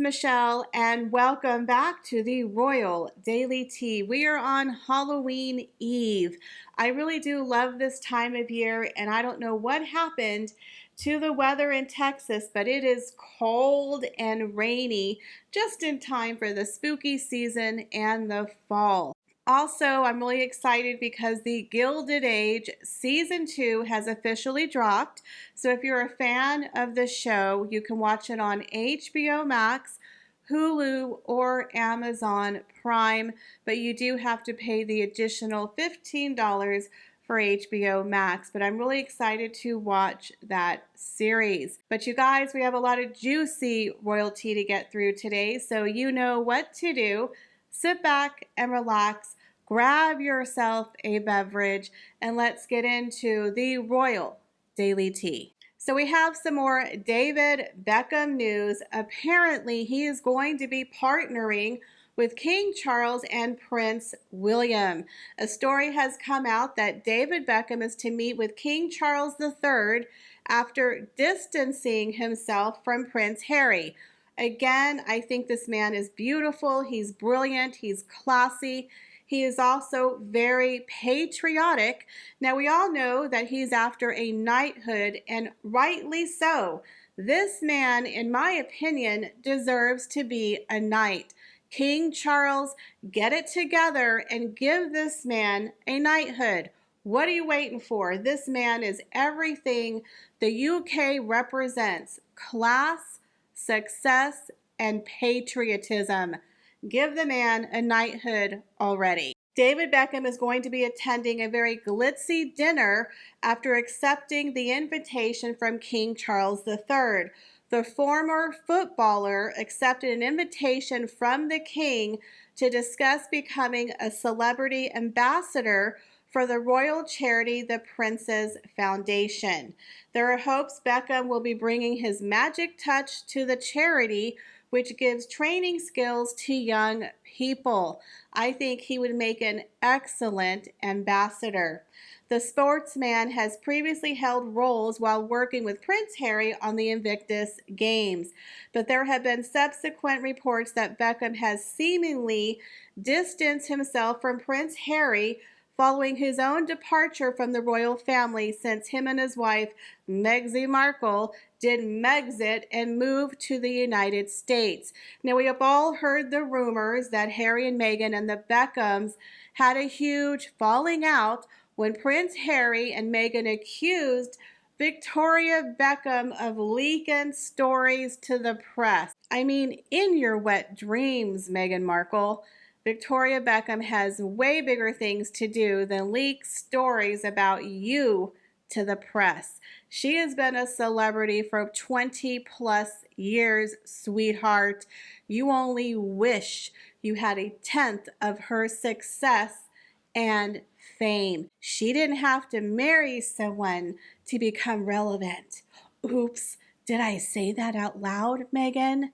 Michelle, and welcome back to the Royal Daily Tea. We are on Halloween Eve. I really do love this time of year, and I don't know what happened to the weather in Texas, but it is cold and rainy just in time for the spooky season and the fall. Also, I'm really excited because the Gilded Age Season 2 has officially dropped. So if you're a fan of the show, you can watch it on HBO Max, Hulu, or Amazon Prime. But you do have to pay the additional $15 for HBO Max. But I'm really excited to watch that series. But you guys, we have a lot of juicy royalty to get through today. So you know what to do. Sit back and relax. Grab yourself a beverage and let's get into the Royal Daily Tea. So we have some more David Beckham news. Apparently, he is going to be partnering with King Charles and Prince William. A story has come out that David Beckham is to meet with King Charles III after distancing himself from Prince Harry. Again, I think this man is beautiful. He's brilliant. He's classy. He is also very patriotic. Now, we all know that he's after a knighthood, and rightly so. This man, in my opinion, deserves to be a knight. King Charles, get it together and give this man a knighthood. What are you waiting for? This man is everything the UK represents: class, success, and patriotism. Give the man a knighthood already. David Beckham is going to be attending a very glitzy dinner after accepting the invitation from King Charles III. The former footballer accepted an invitation from the king to discuss becoming a celebrity ambassador for the royal charity, the Prince's Foundation. There are hopes Beckham will be bringing his magic touch to the charity, which gives training skills to young people. I think he would make an excellent ambassador. The sportsman has previously held roles while working with Prince Harry on the Invictus Games, but there have been subsequent reports that Beckham has seemingly distanced himself from Prince Harry following his own departure from the royal family, since him and his wife, Meghan Markle, did Megxit and moved to the United States. Now, we have all heard the rumors that Harry and Meghan and the Beckhams had a huge falling out when Prince Harry and Meghan accused Victoria Beckham of leaking stories to the press. I mean, in your wet dreams, Meghan Markle. Victoria Beckham has way bigger things to do than leak stories about you to the press. She has been a celebrity for 20 plus years, sweetheart. You only wish you had a tenth of her success and fame. She didn't have to marry someone to become relevant. Oops, did I say that out loud, Meghan?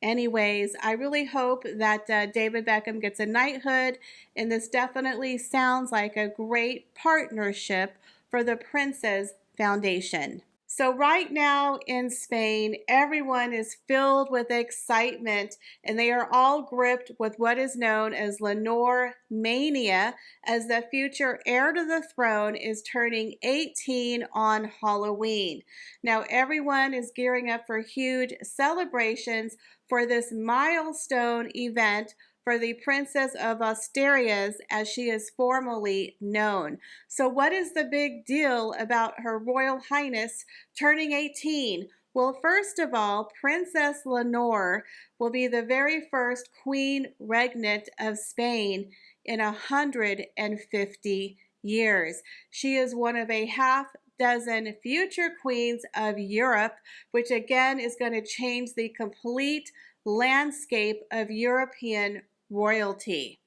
Anyways, I really hope that David Beckham gets a knighthood, and this definitely sounds like a great partnership for the Prince's Foundation. So right now in Spain, everyone is filled with excitement, and they are all gripped with what is known as Leonormania, as the future heir to the throne is turning 18 on Halloween. Now everyone is gearing up for huge celebrations for this milestone event for the Princess of Asturias, as she is formally known. So what is the big deal about Her Royal Highness turning 18? Well, first of all, Princess Leonor will be the very first queen regnant of Spain in 150 years. She is one of a half dozen future queens of Europe, which again is going to change the complete landscape of European royalty.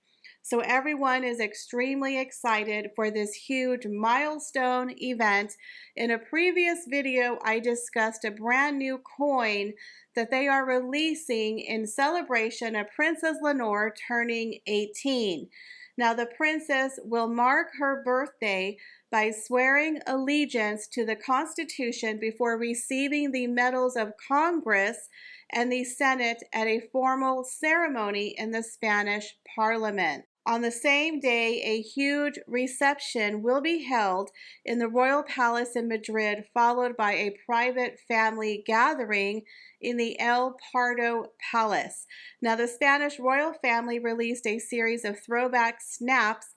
So everyone is extremely excited for this huge milestone event. In a previous video, I discussed a brand new coin that they are releasing in celebration of Princess Leonor turning 18. Now, the princess will mark her birthday by swearing allegiance to the Constitution before receiving the medals of Congress and the Senate at a formal ceremony in the Spanish Parliament. On the same day, a huge reception will be held in the Royal Palace in Madrid, followed by a private family gathering in the El Pardo Palace. Now, the Spanish royal family released a series of throwback snaps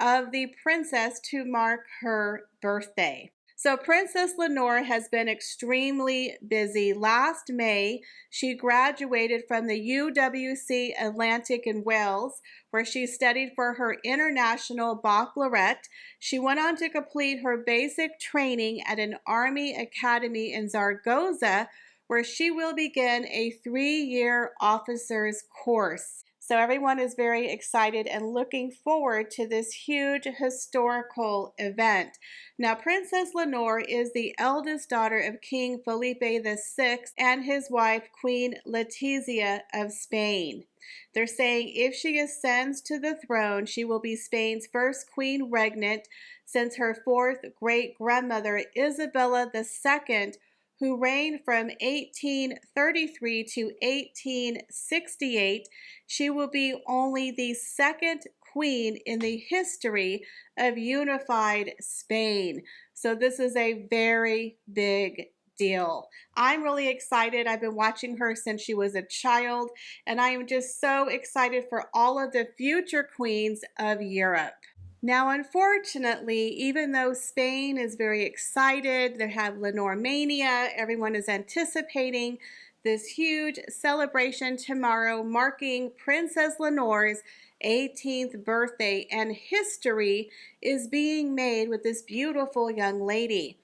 of the princess to mark her birthday. So Princess Leonor has been extremely busy. Last May, she graduated from the UWC Atlantic in Wales, where she studied for her international baccalaureate. She went on to complete her basic training at an Army Academy in Zaragoza, where she will begin a 3-year officer's course. So everyone is very excited and looking forward to this huge historical event. Now, Princess Leonor is the eldest daughter of King Felipe VI and his wife, Queen Letizia of Spain. They're saying if she ascends to the throne, she will be Spain's first queen regnant since her fourth great-grandmother, Isabella II, who reigned from 1833 to 1868, she will be only the second queen in the history of unified Spain. So this is a very big deal. I'm really excited. I've been watching her since she was a child, and I am just so excited for all of the future queens of Europe. Now, unfortunately, even though Spain is very excited, they have Leonormania, everyone is anticipating this huge celebration tomorrow marking Princess Leonor's 18th birthday, and history is being made with this beautiful young lady.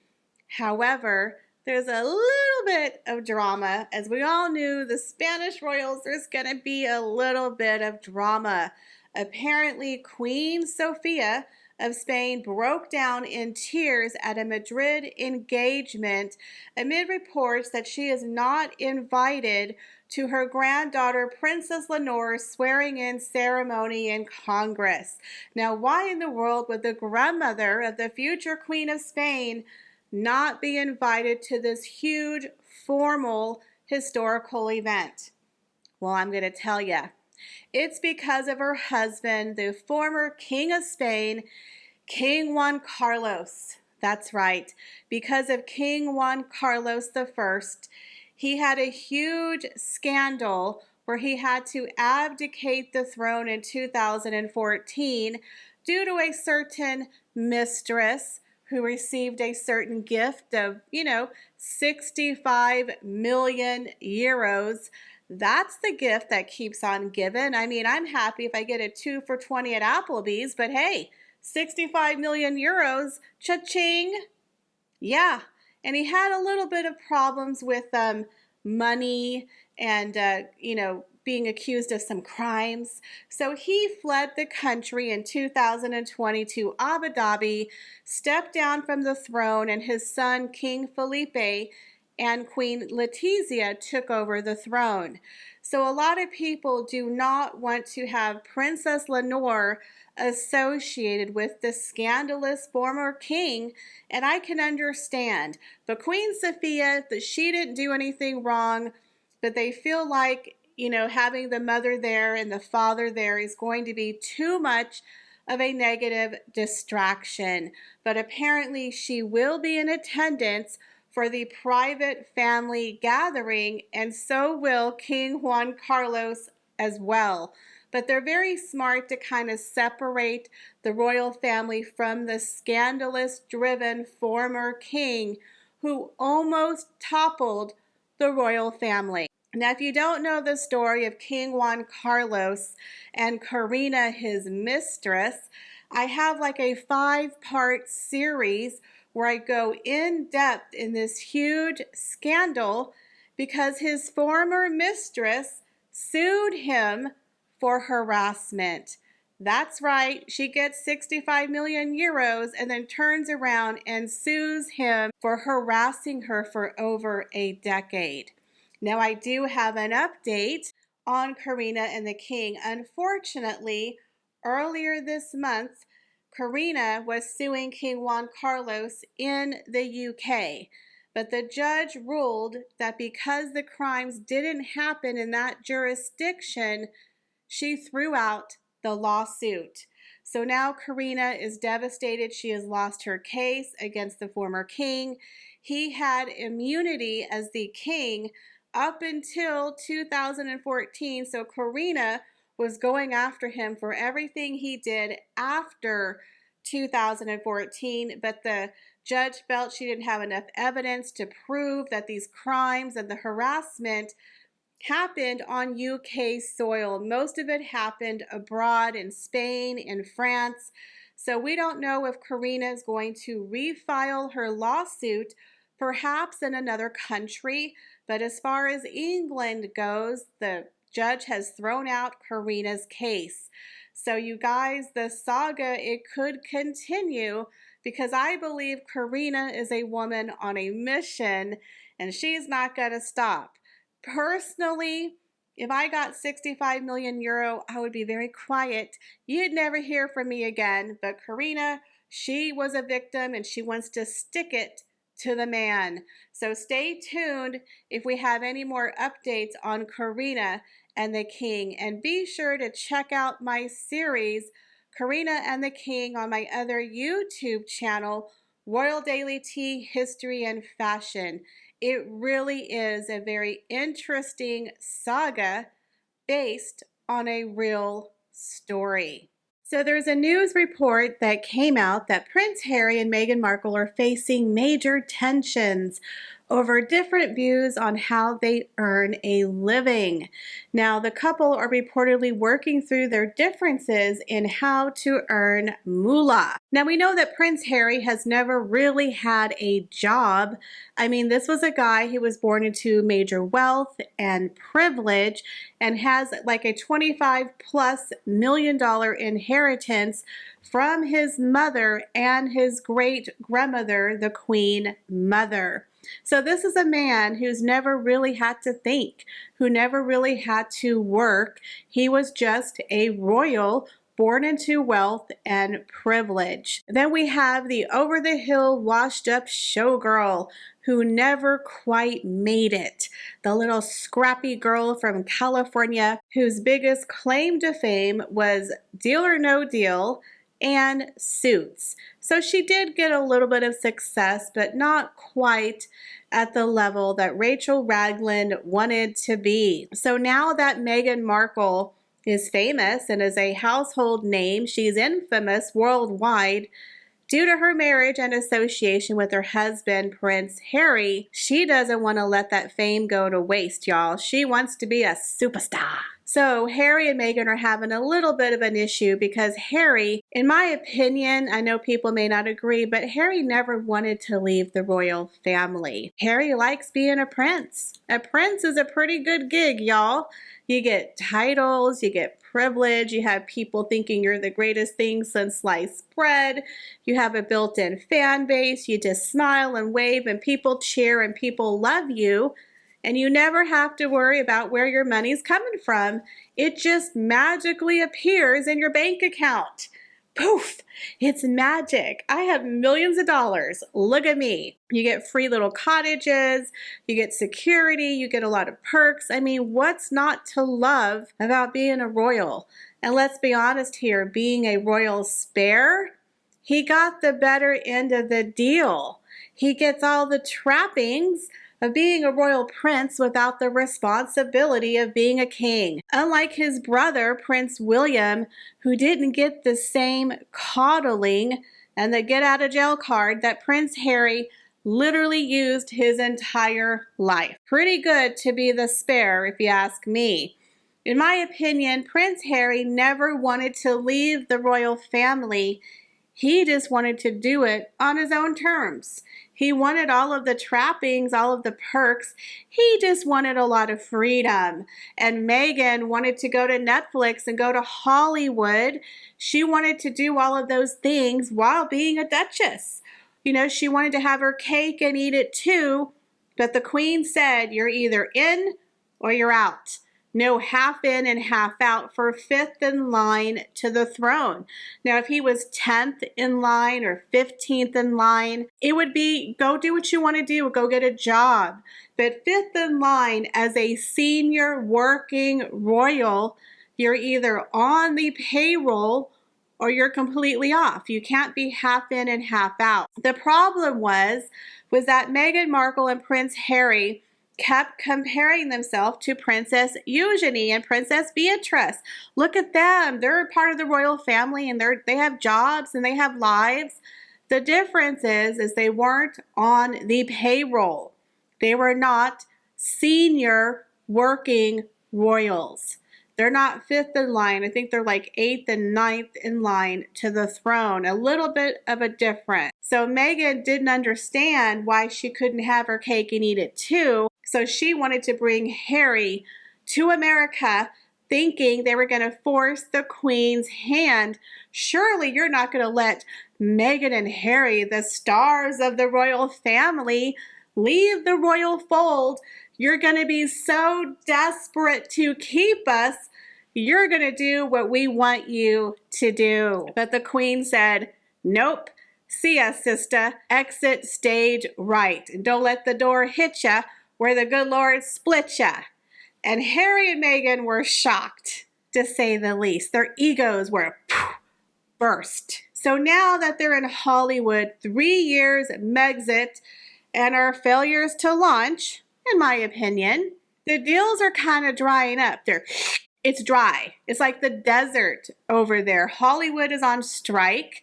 However, there's a little bit of drama. As we all knew, the Spanish royals, there's going to be a little bit of drama. Apparently, Queen Sofia of Spain broke down in tears at a Madrid engagement amid reports that she is not invited to her granddaughter Princess Leonor's swearing-in ceremony in Congress. Now, why in the world would the grandmother of the future Queen of Spain not be invited to this huge, formal, historical event? Well, I'm going to tell you. It's because of her husband, the former King of Spain, King Juan Carlos. That's right. Because of King Juan Carlos I, he had a huge scandal where he had to abdicate the throne in 2014 due to a certain mistress who received a certain gift of, 65 million euros. That's the gift that keeps on giving. I mean, I'm happy if I get a 2 for 20 at Applebee's, but hey, 65 million euros, cha-ching. Yeah, and he had a little bit of problems with money and, being accused of some crimes. So he fled the country in 2020 to Abu Dhabi, stepped down from the throne, and his son, King Felipe, and Queen Letizia took over the throne. So a lot of people do not want to have Princess Leonor associated with the scandalous former king, and I can understand. But Queen Sophia, that she didn't do anything wrong, but they feel like, having the mother there and the father there is going to be too much of a negative distraction. But apparently she will be in attendance for the private family gathering, and so will King Juan Carlos as well. But they're very smart to kind of separate the royal family from the scandalous-driven former king who almost toppled the royal family. Now, if you don't know the story of King Juan Carlos and Karina, his mistress, I have like a 5-part series where I go in depth in this huge scandal because his former mistress sued him for harassment. That's right, she gets 65 million euros and then turns around and sues him for harassing her for over a decade. Now, I do have an update on Karina and the King. Unfortunately, earlier this month, Karina was suing King Juan Carlos in the UK. But the judge ruled that because the crimes didn't happen in that jurisdiction, she threw out the lawsuit. So now Karina is devastated. She has lost her case against the former king. He had immunity as the king up until 2014. So Karina was going after him for everything he did after 2014, but the judge felt she didn't have enough evidence to prove that these crimes and the harassment happened on UK soil. Most of it happened abroad in Spain, in France. So we don't know if Karina is going to refile her lawsuit, perhaps in another country. But as far as England goes, the judge has thrown out Karina's case. So you guys, the saga, it could continue because I believe Karina is a woman on a mission and she's not going to stop. Personally, if I got 65 million euro, I would be very quiet. You'd never hear from me again. But Karina, she was a victim and she wants to stick it to the man. So stay tuned if we have any more updates on Karina and the King. And be sure to check out my series, Karina and the King, on my other YouTube channel, Royal Daily Tea, History and Fashion. It really is a very interesting saga based on a real story. So there's a news report that came out that Prince Harry and Meghan Markle are facing major tensions over different views on how they earn a living. Now, the couple are reportedly working through their differences in how to earn moolah. Now, we know that Prince Harry has never really had a job. I mean, this was a guy who was born into major wealth and privilege and has like a $25+ million inheritance from his mother and his great grandmother, the Queen Mother. So this is a man who's never really had to think, who never really had to work. He was just a royal born into wealth and privilege. Then we have the over-the-hill washed-up showgirl who never quite made it. The little scrappy girl from California whose biggest claim to fame was Deal or No Deal and Suits. So she did get a little bit of success, but not quite at the level that Rachel Ragland wanted to be. So now that Meghan Markle is famous and is a household name, she's infamous worldwide due to her marriage and association with her husband, Prince Harry. She doesn't want to let that fame go to waste, y'all. She wants to be a superstar. So Harry and Meghan are having a little bit of an issue because Harry, in my opinion, I know people may not agree, but Harry never wanted to leave the royal family. Harry likes being a prince. A prince is a pretty good gig, y'all. You get titles, you get privilege, you have people thinking you're the greatest thing since sliced bread, you have a built-in fan base, you just smile and wave and people cheer and people love you. And you never have to worry about where your money's coming from. It just magically appears in your bank account. Poof, it's magic. I have millions of dollars. Look at me. You get free little cottages, you get security, you get a lot of perks. I mean, what's not to love about being a royal? And let's be honest here, being a royal spare, he got the better end of the deal. He gets all the trappings of being a royal prince without the responsibility of being a king. Unlike his brother, Prince William, who didn't get the same coddling and the get out of jail card that Prince Harry literally used his entire life. Pretty good to be the spare, if you ask me. In my opinion, Prince Harry never wanted to leave the royal family. He just wanted to do it on his own terms. He wanted all of the trappings, all of the perks. He just wanted a lot of freedom. And Meghan wanted to go to Netflix and go to Hollywood. She wanted to do all of those things while being a duchess. You know, she wanted to have her cake and eat it too. But the Queen said, you're either in or you're out. No half in and half out for fifth in line to the throne. Now, if he was 10th in line or 15th in line, it would be go do what you want to do, go get a job. But fifth in line as a senior working royal, you're either on the payroll or you're completely off. You can't be half in and half out. The problem was that Meghan Markle and Prince Harry kept comparing themselves to Princess Eugenie and Princess Beatrice. Look at them. They're part of the royal family and they have jobs and they have lives. The difference is they weren't on the payroll. They were not senior working royals. They're not fifth in line. I think they're like 8th and 9th in line to the throne. A little bit of a difference. So Meghan didn't understand why she couldn't have her cake and eat it too. So she wanted to bring Harry to America, thinking they were going to force the Queen's hand. Surely you're not going to let Meghan and Harry, the stars of the royal family, leave the royal fold. You're going to be so desperate to keep us, you're going to do what we want you to do. But the Queen said, nope. See ya, sister. Exit stage right. And don't let the door hit ya where the good Lord split ya. And Harry and Meghan were shocked, to say the least. Their egos were burst. So now that they're in Hollywood, 3 years Megxit and are failures to launch, in my opinion, the deals are kind of drying up. It's dry. It's like the desert over there. Hollywood is on strike.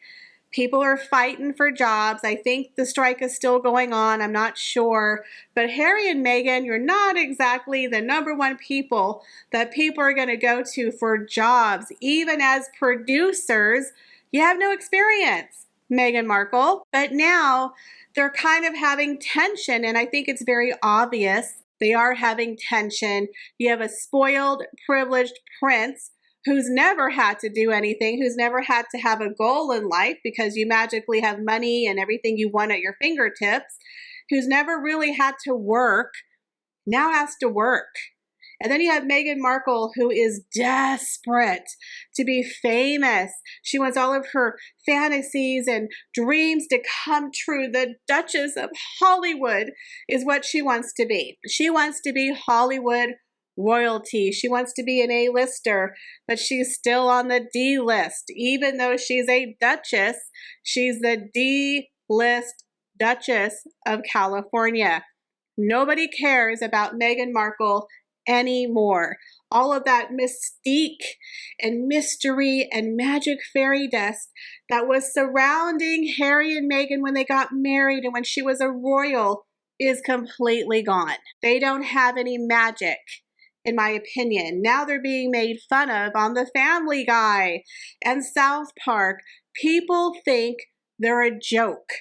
People are fighting for jobs. I think the strike is still going on. I'm not sure. But Harry and Meghan, you're not exactly the #1 people that people are going to go to for jobs. Even as producers, you have no experience, Meghan Markle. But now they're kind of having tension, and I think it's very obvious they are having tension. You have a spoiled, privileged prince who's never had to do anything, who's never had to have a goal in life because you magically have money and everything you want at your fingertips, who's never really had to work, now has to work. And then you have Meghan Markle, who is desperate to be famous. She wants all of her fantasies and dreams to come true. The Duchess of Hollywood is what she wants to be. She wants to be Hollywood royalty. She wants to be an A-lister, but she's still on the D list. Even though she's a duchess, she's the D-list Duchess of California. Nobody cares about Meghan Markle anymore. All of that mystique and mystery and magic fairy dust that was surrounding Harry and Meghan when they got married and when she was a royal is completely gone. They don't have any magic, in my opinion. Now they're being made fun of on The Family Guy and South Park. People think they're a joke.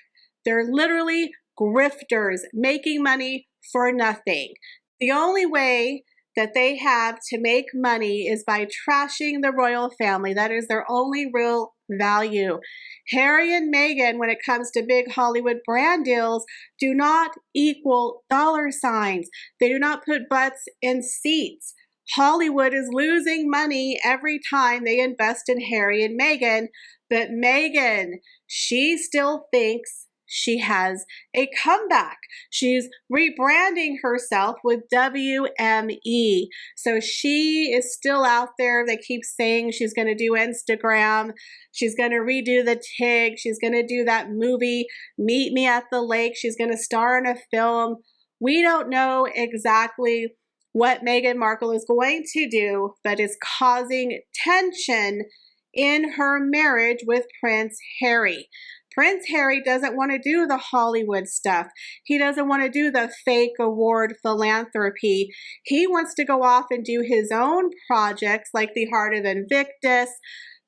They're literally grifters making money for nothing. The only way that they have to make money is by trashing the royal family. That is their only real value. Harry and Meghan, when it comes to big Hollywood brand deals, do not equal dollar signs. They do not put butts in seats. Hollywood is losing money every time they invest in Harry and Meghan, but Meghan, she still thinks she has a comeback. She's rebranding herself with WME. So she is still out there. They keep saying she's going to do Instagram. She's going to redo the TIG. She's going to do that movie, Meet Me at the Lake. She's going to star in a film. We don't know exactly what Meghan Markle is going to do, but is causing tension in her marriage with Prince Harry. Prince Harry doesn't want to do the Hollywood stuff. He doesn't want to do the fake award philanthropy. He wants to go off and do his own projects like the Heart of Invictus.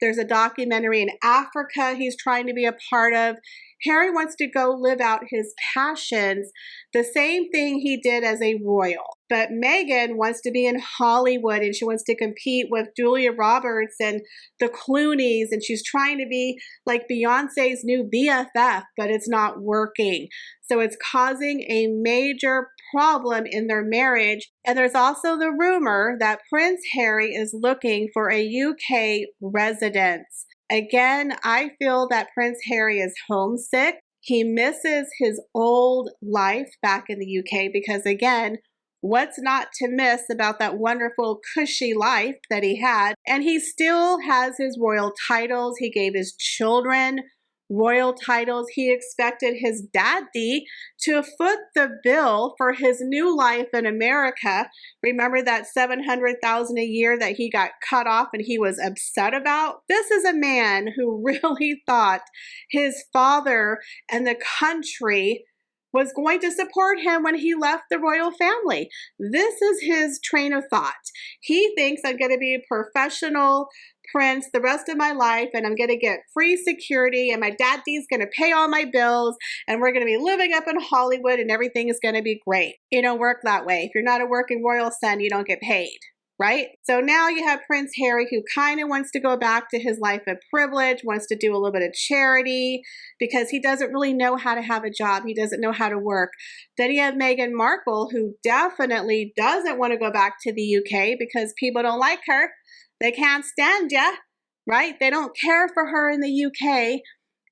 There's a documentary in Africa he's trying to be a part of. Harry wants to go live out his passions, the same thing he did as a royal. But Meghan wants to be in Hollywood and she wants to compete with Julia Roberts and the Clooneys, and she's trying to be like Beyonce's new BFF, but it's not working. So it's causing a major problem in their marriage. And there's also the rumor that Prince Harry is looking for a UK residence. Again, I feel that Prince Harry is homesick. He misses his old life back in the UK because, again, what's not to miss about that wonderful cushy life that he had? And he still has his royal titles. He gave his children royal titles. He expected his daddy to foot the bill for his new life in America. Remember that $700,000 a year that he got cut off and he was upset about? This is a man who really thought his father and the country was going to support him when he left the royal family. This is his train of thought. He thinks I'm going to be a professional prince the rest of my life and I'm going to get free security and my daddy's going to pay all my bills and we're going to be living up in Hollywood and everything is going to be great. It don't work that way. If you're not a working royal son, you don't get paid. Right? So now you have Prince Harry who kind of wants to go back to his life of privilege, wants to do a little bit of charity because he doesn't really know how to have a job. He doesn't know how to work. Then you have Meghan Markle who definitely doesn't want to go back to the UK because people don't like her. They can't stand ya, right? They don't care for her in the UK.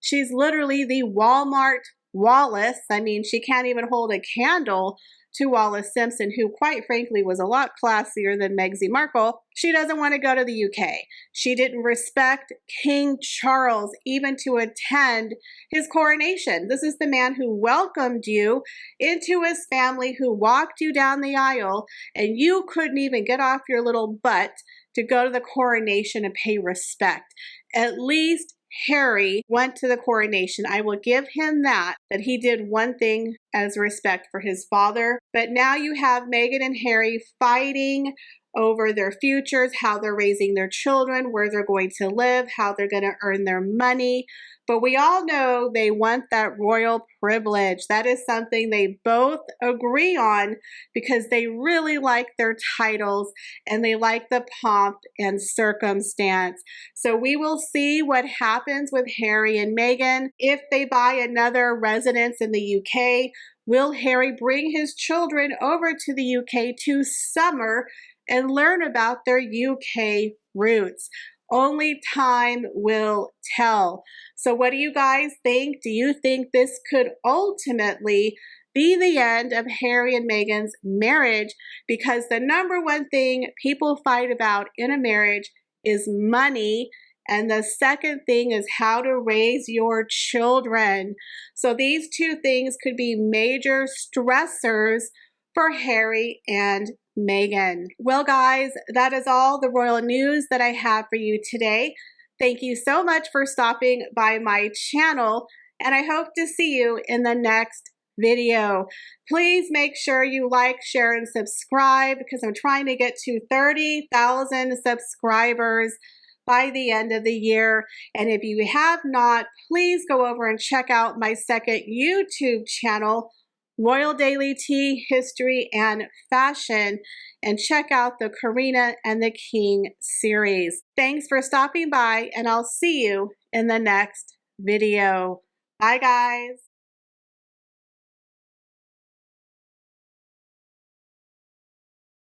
She's literally the Walmart Wallace. I mean, she can't even hold a candle to Wallace Simpson, who quite frankly was a lot classier than Meghan Markle. She doesn't want to go to the UK. She didn't respect King Charles even to attend his coronation. This is the man who welcomed you into his family, who walked you down the aisle, and you couldn't even get off your little butt to go to the coronation and pay respect. At least Harry went to the coronation. I will give him that he did one thing as respect for his father. But now you have Meghan and Harry fighting over their futures, how they're raising their children, where they're going to live, how they're going to earn their money. But we all know they want that royal privilege. That is something they both agree on because they really like their titles and they like the pomp and circumstance. So we will see what happens with Harry and Meghan. If they buy another residence in the UK, will Harry bring his children over to the UK to summer and learn about their UK roots? Only time will tell. So what do you guys think? Do you think this could ultimately be the end of Harry and Meghan's marriage? Because the number one thing people fight about in a marriage is money. And the second thing is how to raise your children. So these two things could be major stressors for Harry and Meghan. Well, guys, that is all the royal news that I have for you today. Thank you so much for stopping by my channel, and I hope to see you in the next video. Please make sure you like, share, and subscribe because I'm trying to get to 30,000 subscribers by the end of the year. And if you have not, please go over and check out my second YouTube channel, Royal Daily Tea, History, and Fashion, and check out the Karina and the King series. Thanks for stopping by, and I'll see you in the next video. Bye, guys.